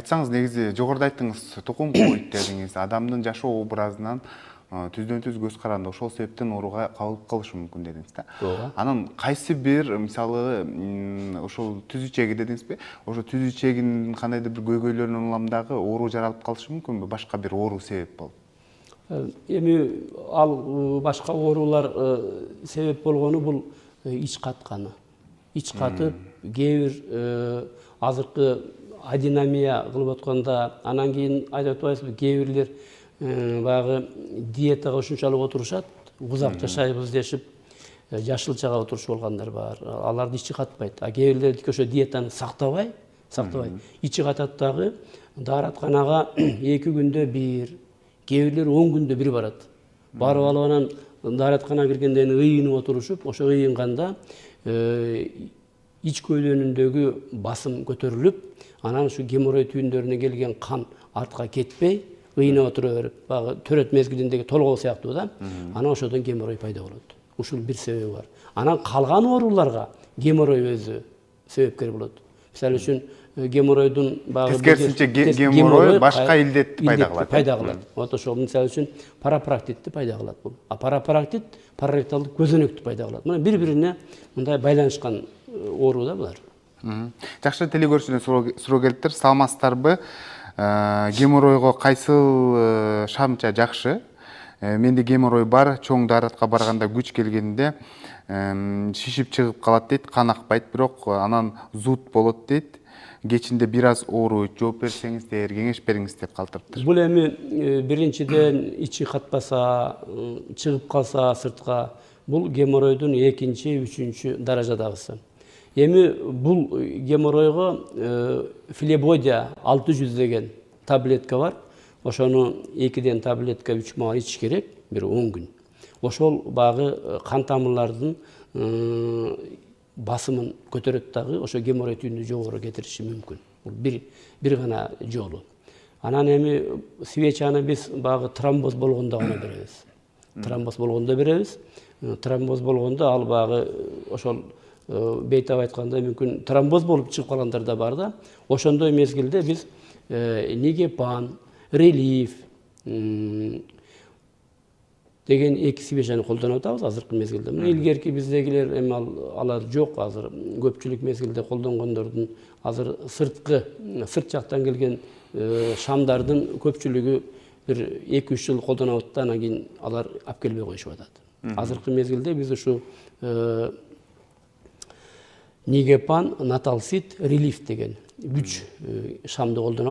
Айтсаңыз, негизи жогоруда айттыңыз, тукум коойт дедиңиз. Адамдын жашоо образынан түздөн түз көз каранды ошол себептен ооруга кабылып калышы мүмкүн дедиңиз да. Ооба. Анан кайсы бир мисалы ошол түз ичеги дедиңизби? Ошо түз ичегинин кандайдыр бир көйгөйлөрүнүн уламдагы оору жаралып калышы мүмкүнбү? Башка бир оору себеп болуп? Эми ал башка оорулар себеп болгону бул ич катканы. Ич катып, кээ бир азыркы адинамия кылып атканда, анан кийин айтып атпайсызбы, кээ бирлер баягы диетага ушунчалык отурушат, узак жашайбыз дешип, жашылчага отурушуп алгандар бар. Алардын ичи катпайт. А кээ бирлер ошо диетаны сактабай, ичи катат дагы, дааратканага 2 күндө бир, кээ бирлер 10 күндө бир барат. Барып алып анан дааратканага киргенден ыйынып отурушуп, ошо ыйынганда ич көйлөнүндөгү басым көтөрүлүп, анан ушу геморрой түйүндөрүнө келген кан артка кетпей, ыйынып отура берип, баягы төрөт мезгилиндеги толгоо сыяктуу да, анан ошодон геморрой пайда болот. Ушул бир себеби бар. Анан калган ооруларга геморрой өзү себепкер болот. Мисалы үчүн геморройдун баягы тескерисинче геморрой башка илдетти пайда кылат. Вот ошол мисалы үчүн парапарактитти пайда кылат бул. А парапарактит параректалдык көзөнөктү пайда кылат. Мына бири-бирине мындай байланышкан оору да булар. Жакшы, телекөрүүчүлөр суроо келиптир. Саламатсыздарбы? Геморройго кайсыл шамча жакшы? Менде геморрой бар, чоң дааратка барганда күч келгенде шишип чыгып калат дейт, кан акпайт, бирок анан зуд болот дейт. Кечинде бир аз ооруйт. Жооп берсеңиздер, кеңеш бериңиз деп калтырыптыр. Бул эми биринчиден ичи катпаса, чыгып калса сыртка, бул геморройдун 2-3 даражадагысы. Эми бул геморройго флебодия 600 деген таблетка бар. Ошону 2 таблетка 3 маал ичиш керек, бир 10 күн. Ошол багы кан тамырлардын басымын көтөрөт дагы, ошо геморрой түйүндү жогору кетириши мүмкүн. Бул бир гана жолу. Анан эми свечаны биз багы тромбоз болгондо гана беребиз. Тромбоз болгондо беребиз. Тромбоз болгондо ал багы ошол бейтап айтканда мүмкүн тромбоз болуп чыгып калгандар да бар да. Ошондой мезгилде биз нигепан, релиф деген 2 свечаны колдонуп атабыз азыркы мезгилде. Мына илгерки биздегилер эми алар жок, азыр көпчүлүк мезгилде колдонгондордун азыр сырт жактан келген шамдардын көпчүлүгү бир 2-3 жыл колдонуп атты, анан кийин алар алып келбей коюшуп атат. Азыркы мезгилде биз ушу нигепан, наталсит, релиф деген 3 шамды колдонуп